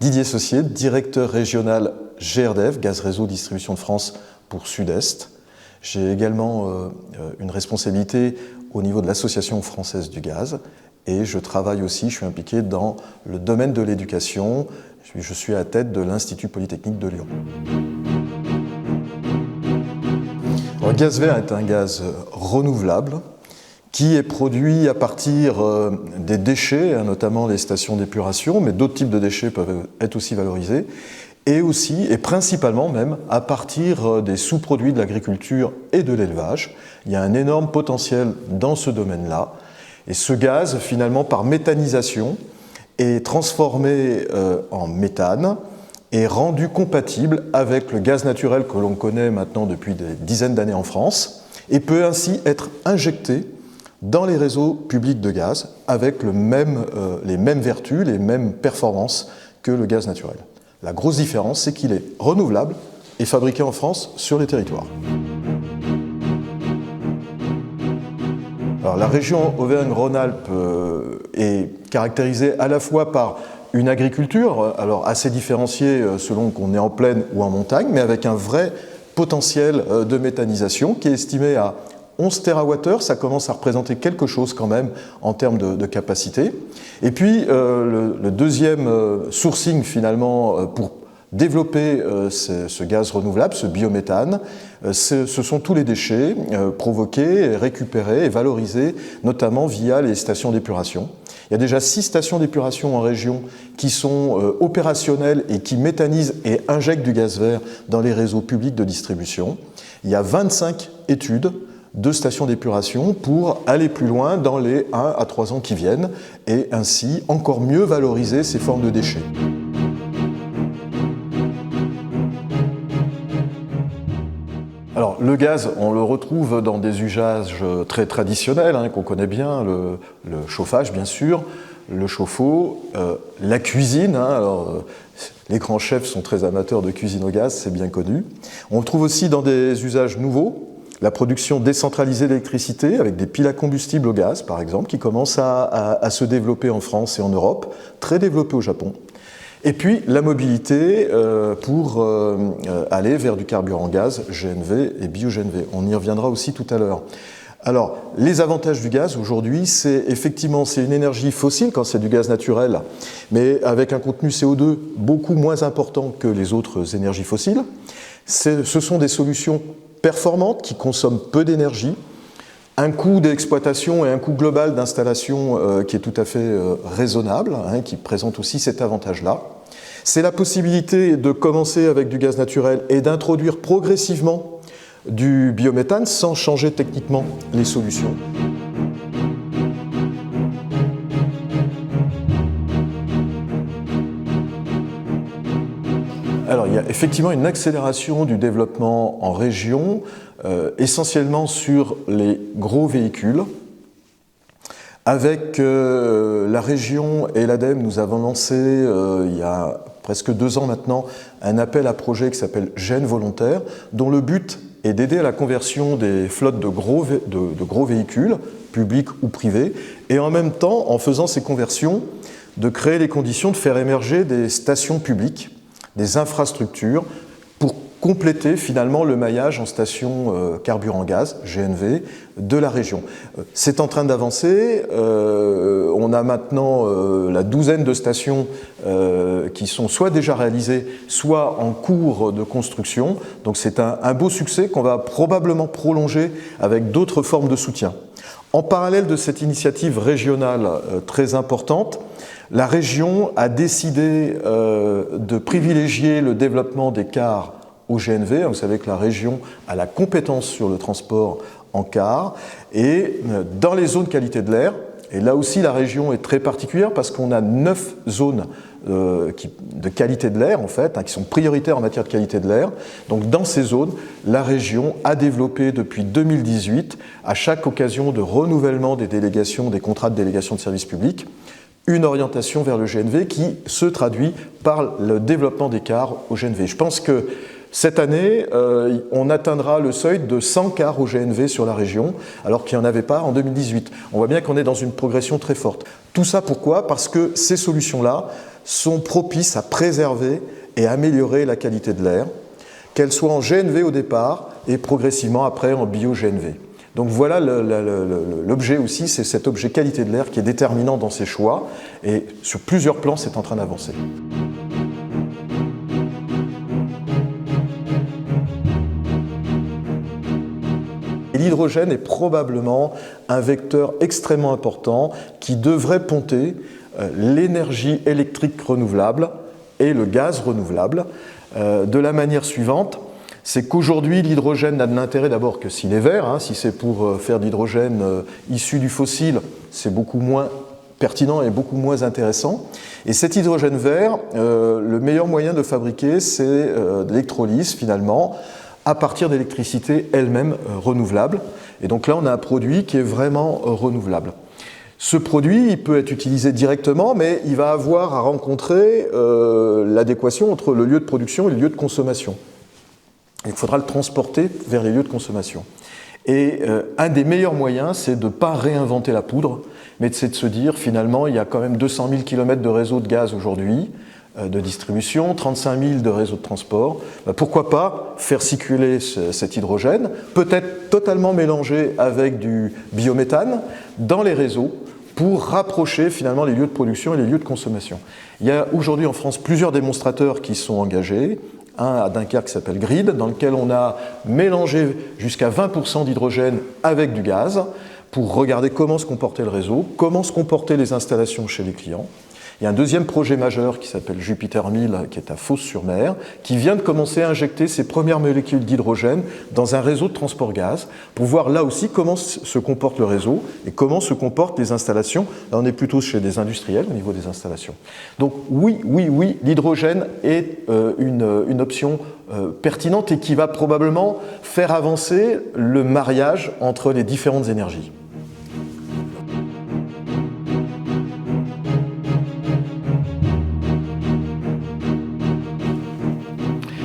Didier Saussier, directeur régional GRDF, Gaz Réseau Distribution de France pour Sud-Est. J'ai également une responsabilité au niveau de l'Association française du gaz et je travaille aussi, je suis impliqué dans le domaine de l'éducation. Je suis à la tête de l'Institut Polytechnique de Lyon. Le gaz vert est un gaz renouvelable qui est produit à partir des déchets, notamment les stations d'épuration, mais d'autres types de déchets peuvent être aussi valorisés, et aussi, et principalement même, à partir des sous-produits de l'agriculture et de l'élevage. Il y a un énorme potentiel dans ce domaine-là, et ce gaz, finalement, par méthanisation, est transformé en méthane et rendu compatible avec le gaz naturel que l'on connaît maintenant depuis des dizaines d'années en France, et peut ainsi être injecté dans les réseaux publics de gaz avec les mêmes vertus, les mêmes performances que le gaz naturel. La grosse différence, c'est qu'il est renouvelable et fabriqué en France sur les territoires. Alors, la région Auvergne-Rhône-Alpes est caractérisée à la fois par une agriculture, alors assez différenciée selon qu'on est en plaine ou en montagne, mais avec un vrai potentiel de méthanisation qui est estimé à 11 TWh, ça commence à représenter quelque chose quand même en termes de capacité. Et puis le deuxième sourcing finalement pour développer ce gaz renouvelable, ce biométhane, ce sont tous les déchets provoqués, récupérés et valorisés, notamment via les stations d'épuration. Il y a déjà 6 stations d'épuration en région qui sont opérationnelles et qui méthanisent et injectent du gaz vert dans les réseaux publics de distribution. Il y a 25 études de stations d'épuration pour aller plus loin dans les 1 à 3 ans qui viennent et ainsi encore mieux valoriser ces formes de déchets. Alors, le gaz, on le retrouve dans des usages très traditionnels qu'on connaît bien, le chauffage bien sûr, le chauffe-eau, la cuisine. Les grands chefs sont très amateurs de cuisine au gaz, c'est bien connu. On le trouve aussi dans des usages nouveaux, la production décentralisée d'électricité avec des piles à combustible au gaz, par exemple, qui commencent à se développer en France et en Europe, très développée au Japon. Et puis la mobilité pour aller vers du carburant gaz, GNV et bio-GNV. On y reviendra aussi tout à l'heure. Alors, les avantages du gaz aujourd'hui, c'est effectivement une énergie fossile quand c'est du gaz naturel, mais avec un contenu CO2 beaucoup moins important que les autres énergies fossiles. Ce sont des solutions performantes qui consomment peu d'énergie, un coût d'exploitation et un coût global d'installation qui est tout à fait raisonnable, qui présente aussi cet avantage-là. C'est la possibilité de commencer avec du gaz naturel et d'introduire progressivement du biométhane sans changer techniquement les solutions. Alors, il y a effectivement une accélération du développement en région, essentiellement sur les gros véhicules. Avec la région et l'ADEME, nous avons lancé, il y a presque 2 ans maintenant, un appel à projet qui s'appelle GEN Volontaire, dont le but est d'aider à la conversion des flottes de gros véhicules, publics ou privés, et en même temps, en faisant ces conversions, de créer les conditions de faire émerger des stations publiques, des infrastructures pour compléter finalement le maillage en stations carburant gaz, GNV, de la région. C'est en train d'avancer. On a maintenant la douzaine de stations qui sont soit déjà réalisées, soit en cours de construction. Donc c'est un beau succès qu'on va probablement prolonger avec d'autres formes de soutien. En parallèle de cette initiative régionale très importante, la région a décidé de privilégier le développement des cars au GNV. Vous savez que la région a la compétence sur le transport en car. Et dans les zones qualité de l'air, et là aussi la région est très particulière parce qu'on a 9 zones de qualité de l'air en fait, qui sont prioritaires en matière de qualité de l'air. Donc dans ces zones, la région a développé depuis 2018, à chaque occasion de renouvellement des délégations, des contrats de délégation de services publics, une orientation vers le GNV qui se traduit par le développement des cars au GNV. Je pense que cette année, on atteindra le seuil de 100 cars au GNV sur la région, alors qu'il n'y en avait pas en 2018. On voit bien qu'on est dans une progression très forte. Tout ça pourquoi ? Parce que ces solutions-là sont propices à préserver et améliorer la qualité de l'air, qu'elle soit en GNV au départ et progressivement après en bio-GNV. Donc voilà l'objet aussi, c'est cet objet qualité de l'air qui est déterminant dans ces choix, et sur plusieurs plans, c'est en train d'avancer. L'hydrogène est probablement un vecteur extrêmement important qui devrait ponter l'énergie électrique renouvelable et le gaz renouvelable de la manière suivante. C'est qu'aujourd'hui, l'hydrogène n'a de l'intérêt d'abord que s'il est vert. Hein. Si c'est pour faire de l'hydrogène issu du fossile, c'est beaucoup moins pertinent et beaucoup moins intéressant. Et cet hydrogène vert, le meilleur moyen de fabriquer, c'est de l'électrolyse finalement, à partir d'électricité elle-même renouvelable. Et donc là, on a un produit qui est vraiment renouvelable. Ce produit, il peut être utilisé directement, mais il va avoir à rencontrer l'adéquation entre le lieu de production et le lieu de consommation. Il faudra le transporter vers les lieux de consommation. Et un des meilleurs moyens, c'est de ne pas réinventer la poudre, mais c'est de se dire, finalement, il y a quand même 200 000 km de réseau de gaz aujourd'hui, de distribution, 35 000 de réseaux de transport. Pourquoi pas faire circuler cet hydrogène, peut-être totalement mélangé avec du biométhane, dans les réseaux, pour rapprocher finalement les lieux de production et les lieux de consommation. Il y a aujourd'hui en France plusieurs démonstrateurs qui sont engagés. Un à Dunkerque qui s'appelle GRID, dans lequel on a mélangé jusqu'à 20% d'hydrogène avec du gaz pour regarder comment se comportait le réseau, comment se comportaient les installations chez les clients. Il y a un deuxième projet majeur qui s'appelle Jupiter 1000, qui est à Fos-sur-Mer, qui vient de commencer à injecter ses premières molécules d'hydrogène dans un réseau de transport gaz, pour voir là aussi comment se comporte le réseau et comment se comportent les installations. Là, on est plutôt chez des industriels au niveau des installations. Donc oui, l'hydrogène est une option pertinente et qui va probablement faire avancer le mariage entre les différentes énergies.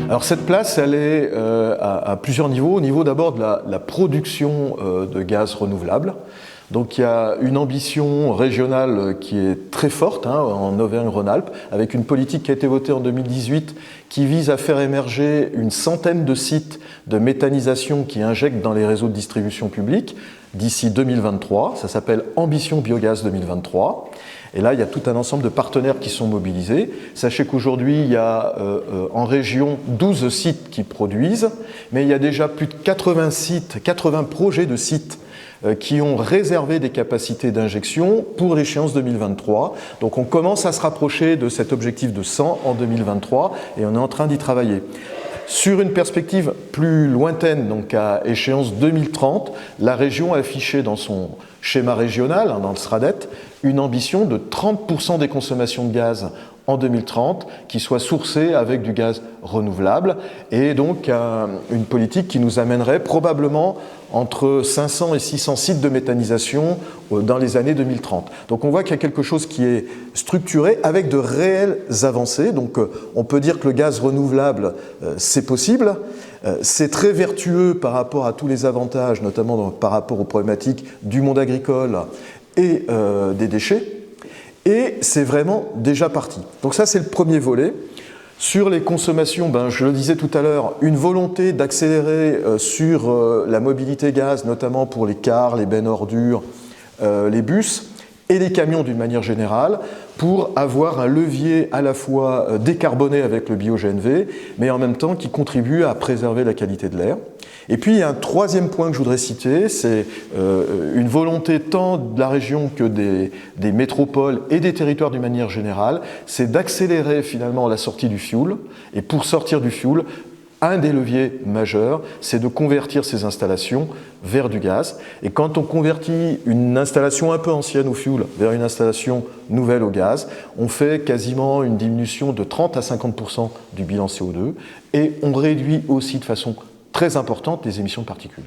Alors cette place, elle est à plusieurs niveaux. Au niveau d'abord de la production de gaz renouvelable. Donc il y a une ambition régionale qui est très forte en Auvergne-Rhône-Alpes, avec une politique qui a été votée en 2018 qui vise à faire émerger une centaine de sites de méthanisation qui injectent dans les réseaux de distribution publique d'ici 2023. Ça s'appelle Ambition Biogaz 2023. Et là, il y a tout un ensemble de partenaires qui sont mobilisés. Sachez qu'aujourd'hui, il y a en région 12 sites qui produisent, mais il y a déjà plus de 80 projets de sites qui ont réservé des capacités d'injection pour l'échéance 2023. Donc on commence à se rapprocher de cet objectif de 100 en 2023 et on est en train d'y travailler. Sur une perspective plus lointaine, donc à échéance 2030, la région a affiché dans son schéma régional, dans le SRADET, une ambition de 30% des consommations de gaz en 2030 qui soit sourcée avec du gaz renouvelable, et donc une politique qui nous amènerait probablement entre 500 et 600 sites de méthanisation dans les années 2030. Donc on voit qu'il y a quelque chose qui est structuré avec de réelles avancées. Donc on peut dire que le gaz renouvelable, c'est possible. C'est très vertueux par rapport à tous les avantages, notamment par rapport aux problématiques du monde agricole et des déchets. Et c'est vraiment déjà parti. Donc ça, c'est le premier volet. Sur les consommations, je le disais tout à l'heure, une volonté d'accélérer sur la mobilité gaz, notamment pour les cars, les bennes ordures, les bus et les camions d'une manière générale, pour avoir un levier à la fois décarboné avec le bio-GNV, mais en même temps qui contribue à préserver la qualité de l'air. Et puis il y a un troisième point que je voudrais citer, c'est une volonté tant de la région que des métropoles et des territoires d'une manière générale, c'est d'accélérer finalement la sortie du fioul. Et pour sortir du fioul, un des leviers majeurs, c'est de convertir ces installations vers du gaz. Et quand on convertit une installation un peu ancienne au fioul vers une installation nouvelle au gaz, on fait quasiment une diminution de 30 à 50% du bilan CO2 et on réduit aussi de façon très importante les émissions de particules.